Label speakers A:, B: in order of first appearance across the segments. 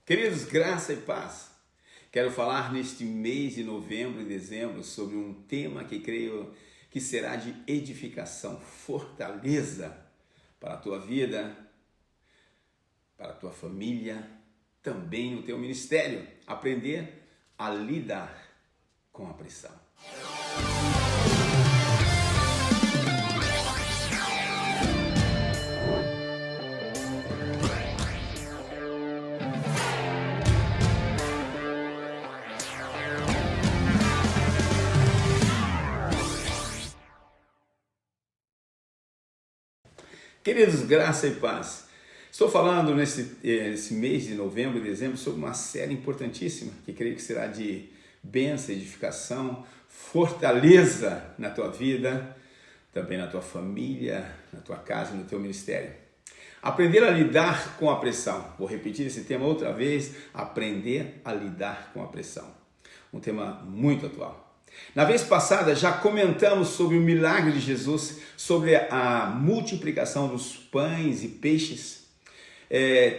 A: Queridos, graça e paz. Quero falar neste mês de novembro e dezembro sobre um tema que creio que será de edificação, fortaleza para a tua vida, para a tua família, também no teu ministério. Aprender a lidar com a pressão. Queridos, graça e paz. Estou falando nesse mês de novembro e dezembro sobre uma série importantíssima que creio que será de bênção, edificação, fortaleza na tua vida, também na tua família, na tua casa, no teu ministério. Aprender a lidar com a pressão. Vou repetir esse tema outra vez. Aprender a lidar com a pressão. Um tema muito atual. Na vez passada já comentamos sobre o milagre de Jesus, sobre a multiplicação dos pães e peixes.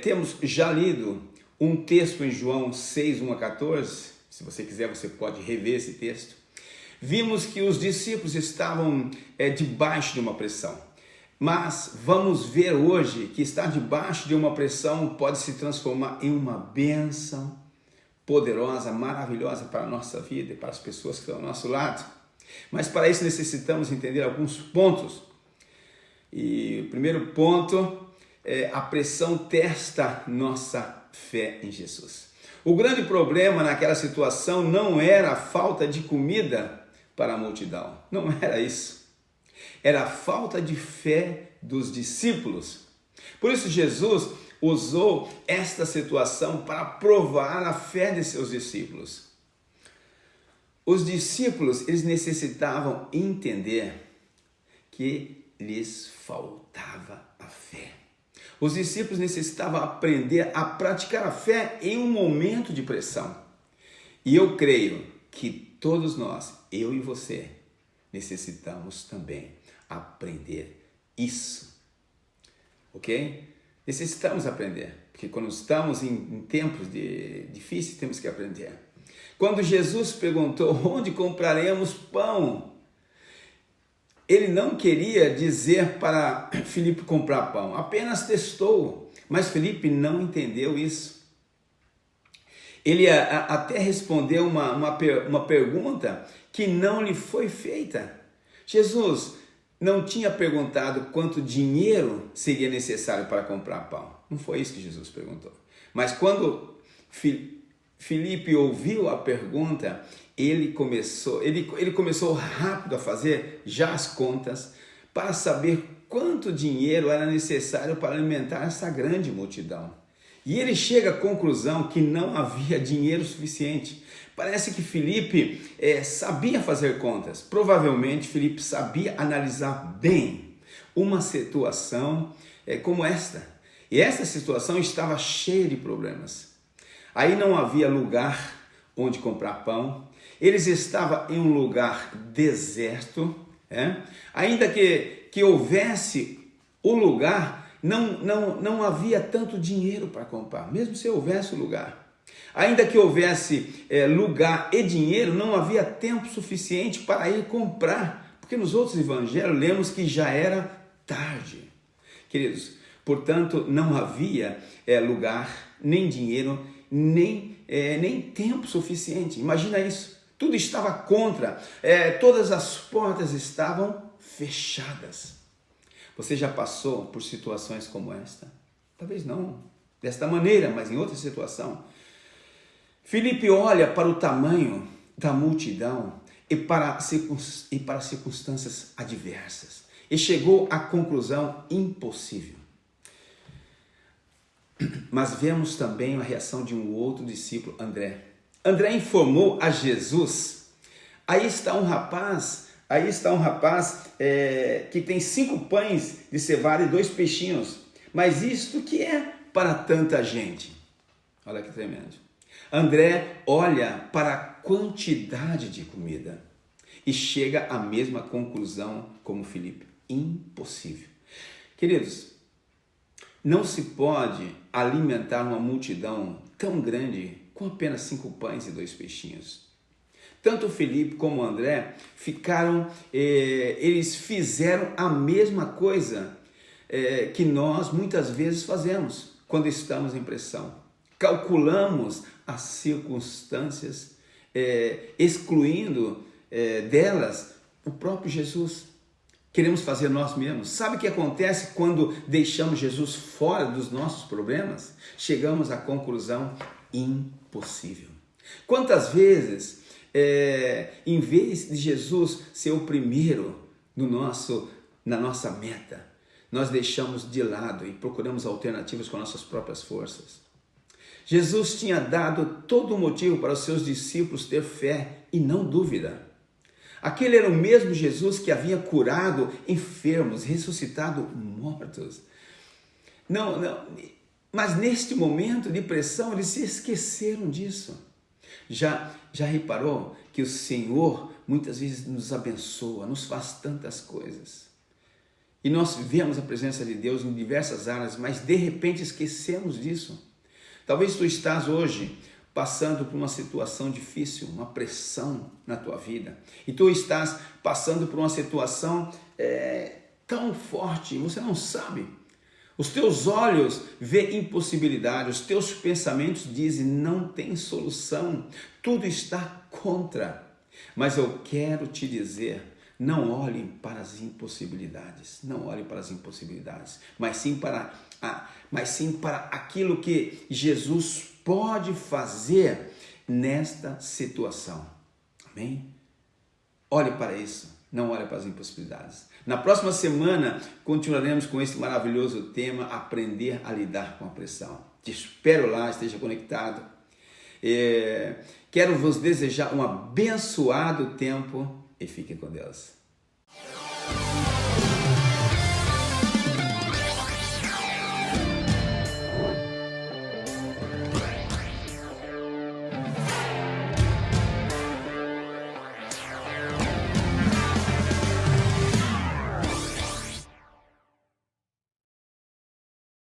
A: Temos já lido um texto em João 6, 1 a 14. Se você quiser, você pode rever esse texto. Vimos que os discípulos estavam debaixo de uma pressão. Mas vamos ver hoje que estar debaixo de uma pressão pode se transformar em uma bênção poderosa, maravilhosa para a nossa vida e para as pessoas que estão ao nosso lado. Mas para isso necessitamos entender alguns pontos. E o primeiro ponto é a pressão testa nossa fé em Jesus. O grande problema naquela situação não era a falta de comida para a multidão. Não era isso. Era a falta de fé dos discípulos. Por isso Jesus usou esta situação para provar a fé de seus discípulos. Os discípulos, eles necessitavam entender que lhes faltava a fé. Os discípulos necessitavam aprender a praticar a fé em um momento de pressão. E eu creio que todos nós, eu e você, necessitamos também aprender isso. Ok? Necessitamos aprender, porque quando estamos em tempos difíceis, temos que aprender. Quando Jesus perguntou onde compraremos pão, ele não queria dizer para Filipe comprar pão, apenas testou, mas Filipe não entendeu isso. Ele até respondeu uma pergunta que não lhe foi feita. Jesus não tinha perguntado quanto dinheiro seria necessário para comprar pão. Não foi isso que Jesus perguntou. Mas quando Filipe ouviu a pergunta, ele começou rápido a fazer já as contas para saber quanto dinheiro era necessário para alimentar essa grande multidão. E ele chega à conclusão que não havia dinheiro suficiente. Parece que Filipe sabia fazer contas. Provavelmente Filipe sabia analisar bem uma situação como esta. E essa situação estava cheia de problemas. Aí não havia lugar onde comprar pão. Eles estavam em um lugar deserto. Ainda que houvesse o lugar, não havia tanto dinheiro para comprar, mesmo se houvesse o lugar. Ainda que houvesse lugar e dinheiro, não havia tempo suficiente para ir comprar, porque nos outros evangelhos lemos que já era tarde. Queridos, portanto, não havia lugar, nem dinheiro, nem tempo suficiente. Imagina isso, tudo estava contra, todas as portas estavam fechadas. Você já passou por situações como esta? Talvez não desta maneira, mas em outra situação. Filipe olha para o tamanho da multidão e para circunstâncias adversas e chegou à conclusão impossível. Mas vemos também a reação de um outro discípulo, André. André informou a Jesus: aí está um rapaz que tem 5 pães de cevada e 2 peixinhos, mas isto que é para tanta gente? Olha que tremendo. André olha para a quantidade de comida e chega à mesma conclusão como Filipe: impossível. Queridos, não se pode alimentar uma multidão tão grande com apenas 5 pães e 2 peixinhos. Tanto Felipe como André eles fizeram a mesma coisa que nós muitas vezes fazemos quando estamos em pressão. Calculamos as circunstâncias, excluindo delas o próprio Jesus. Queremos fazer nós mesmos. Sabe o que acontece quando deixamos Jesus fora dos nossos problemas? Chegamos à conclusão: impossível. Quantas vezes, em vez de Jesus ser o primeiro na nossa meta, nós deixamos de lado e procuramos alternativas com nossas próprias forças. Jesus tinha dado todo o motivo para os seus discípulos ter fé e não dúvida. Aquele era o mesmo Jesus que havia curado enfermos, ressuscitado mortos. Mas neste momento de pressão, eles se esqueceram disso. Já reparou que o Senhor muitas vezes nos abençoa, nos faz tantas coisas. E nós vivemos a presença de Deus em diversas áreas, mas de repente esquecemos disso. Talvez tu estás hoje passando por uma situação difícil, uma pressão na tua vida. E tu estás passando por uma situação tão forte, você não sabe. Os teus olhos veem impossibilidade, os teus pensamentos dizem não tem solução, tudo está contra. Mas eu quero te dizer, não olhem para as impossibilidades, não olhem para as impossibilidades, mas sim para aquilo que Jesus pode fazer nesta situação. Amém? Olhe para isso, não olhe para as impossibilidades. Na próxima semana, continuaremos com esse maravilhoso tema, aprender a lidar com a pressão. Te espero lá, esteja conectado. Quero vos desejar um abençoado tempo e fique com Deus.